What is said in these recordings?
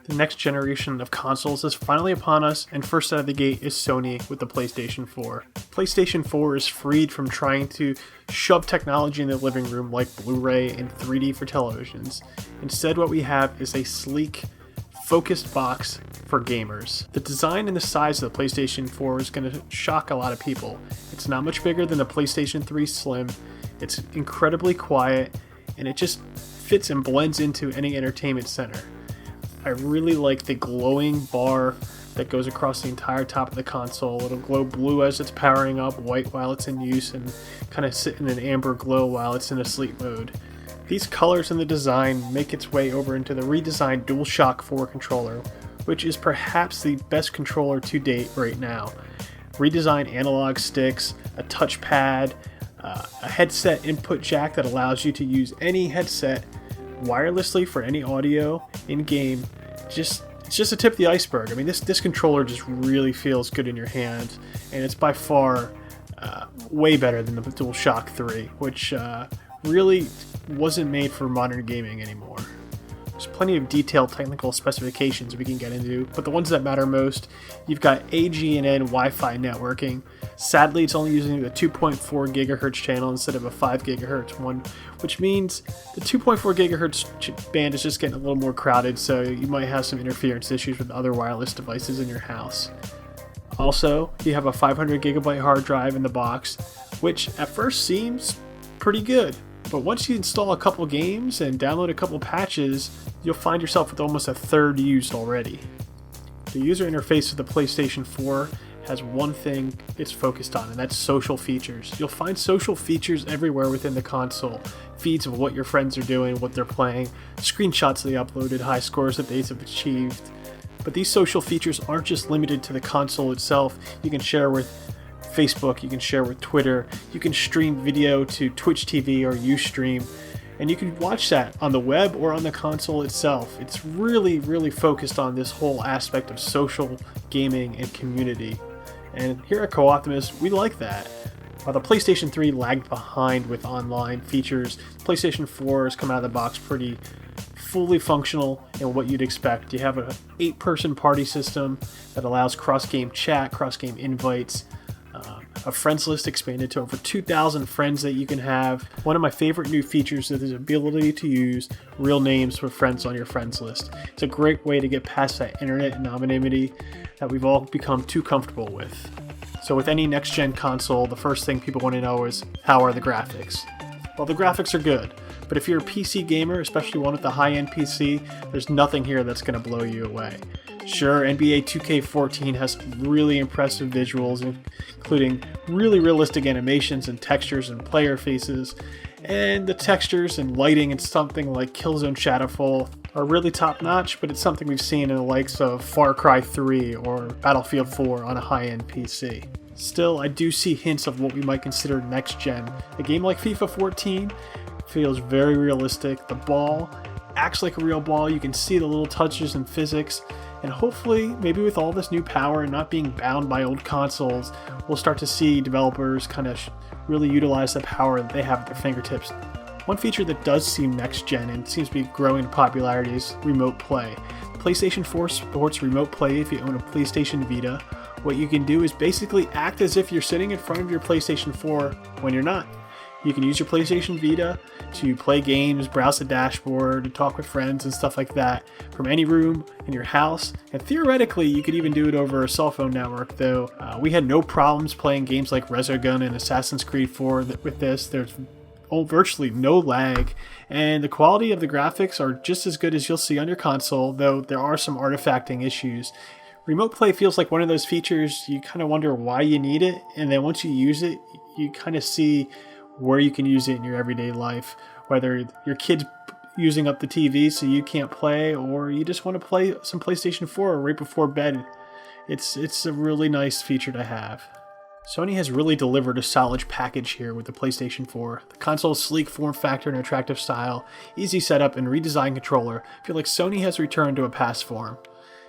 The next generation of consoles is finally upon us, and first out of the gate is Sony with the PlayStation 4. PlayStation 4 is freed from trying to shove technology in the living room like Blu-ray and 3D for televisions. Instead, what we have is a sleek, focused box for gamers. The design and the size of the PlayStation 4 is going to shock a lot of people. It's not much bigger than the PlayStation 3 Slim. It's incredibly quiet, and it just fits and blends into any entertainment center. I really like the glowing bar that goes across the entire top of the console. It'll glow blue as it's powering up, white while it's in use, and kind of sit in an amber glow while it's in a sleep mode. These colors and the design make its way over into the redesigned DualShock 4 controller, which is perhaps the best controller to date right now. Redesigned analog sticks, a touchpad, a headset input jack that allows you to use any headset wirelessly for any audio in-game. It's just a tip of the iceberg. I mean, this controller just really feels good in your hand, and it's by far way better than the DualShock 3, which really wasn't made for modern gaming anymore. There's plenty of detailed technical specifications we can get into, but the ones that matter most, you've got AGN Wi-Fi networking. Sadly, it's only using the 2.4 gigahertz channel instead of a 5 gigahertz one, which means the 2.4 gigahertz band is just getting a little more crowded, so you might have some interference issues with other wireless devices in your house. Also, you have a 500 gigabyte hard drive in the box, which at first seems pretty good. But once you install a couple games and download a couple patches, you'll find yourself with almost a third used already. The user interface of the PlayStation 4 has one thing it's focused on, and that's social features. You'll find social features everywhere within the console. Feeds of what your friends are doing, what they're playing, screenshots they uploaded, high scores that they've achieved. But these social features aren't just limited to the console itself. You can share with Facebook, you can share with Twitter, you can stream video to Twitch TV or Ustream, and you can watch that on the web or on the console itself. It's really, really focused on this whole aspect of social gaming and community. And here at Co-Optimus, we like that. While the PlayStation 3 lagged behind with online features, PlayStation 4 has come out of the box pretty fully functional in what you'd expect. You have an 8-person party system that allows cross-game chat, cross-game invites, a friends list expanded to over 2,000 friends that you can have. One of my favorite new features is the ability to use real names for friends on your friends list. It's a great way to get past that internet anonymity that we've all become too comfortable with. So with any next-gen console, the first thing people want to know is, how are the graphics? Well, the graphics are good, but if you're a PC gamer, especially one with a high-end PC, there's nothing here that's going to blow you away. Sure, NBA 2K14 has some really impressive visuals, including really realistic animations and textures and player faces, and the textures and lighting in something like Killzone Shadowfall are really top-notch, but it's something we've seen in the likes of Far Cry 3 or Battlefield 4 on a high-end PC. Still, I do see hints of what we might consider next-gen. A game like FIFA 14 feels very realistic. The ball acts like a real ball. You can see the little touches and physics. And hopefully, maybe with all this new power and not being bound by old consoles, we'll start to see developers kind of really utilize the power that they have at their fingertips. One feature that does seem next-gen and seems to be growing in popularity is remote play. PlayStation 4 supports remote play if you own a PlayStation Vita. What you can do is basically act as if you're sitting in front of your PlayStation 4 when you're not. You can use your PlayStation Vita to play games, browse the dashboard, and talk with friends and stuff like that from any room in your house. And theoretically, you could even do it over a cell phone network, though we had no problems playing games like Resogun and Assassin's Creed 4 with this. There's virtually no lag, and the quality of the graphics are just as good as you'll see on your console, though there are some artifacting issues. Remote play feels like one of those features you kind of wonder why you need it, and then once you use it, you kind of see where you can use it in your everyday life, whether your kid's using up the TV so you can't play, or you just want to play some PlayStation 4 right before bed. It's a really nice feature to have. Sony has really delivered a solid package here with the PlayStation 4. The console's sleek form factor and attractive style, easy setup, and redesigned controller feel like Sony has returned to a past form.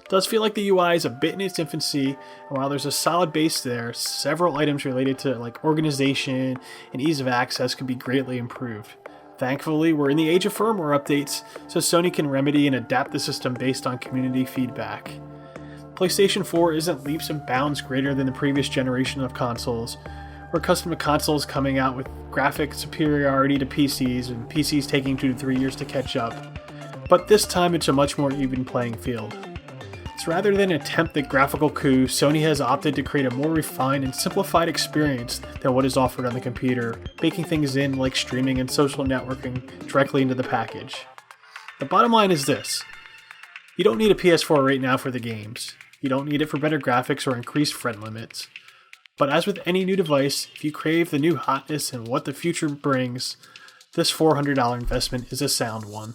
It does feel like the UI is a bit in its infancy, and while there's a solid base there, several items related to like organization and ease of access could be greatly improved. Thankfully, we're in the age of firmware updates, so Sony can remedy and adapt the system based on community feedback. PlayStation 4 isn't leaps and bounds greater than the previous generation of consoles. We're accustomed to consoles coming out with graphic superiority to PCs, and PCs taking 2 to 3 years to catch up. But this time it's a much more even playing field. So rather than attempt the graphical coup, Sony has opted to create a more refined and simplified experience than what is offered on the computer, baking things in like streaming and social networking directly into the package. The bottom line is this: you don't need a PS4 right now for the games. You don't need it for better graphics or increased frame limits. But as with any new device, if you crave the new hotness and what the future brings, this $400 investment is a sound one.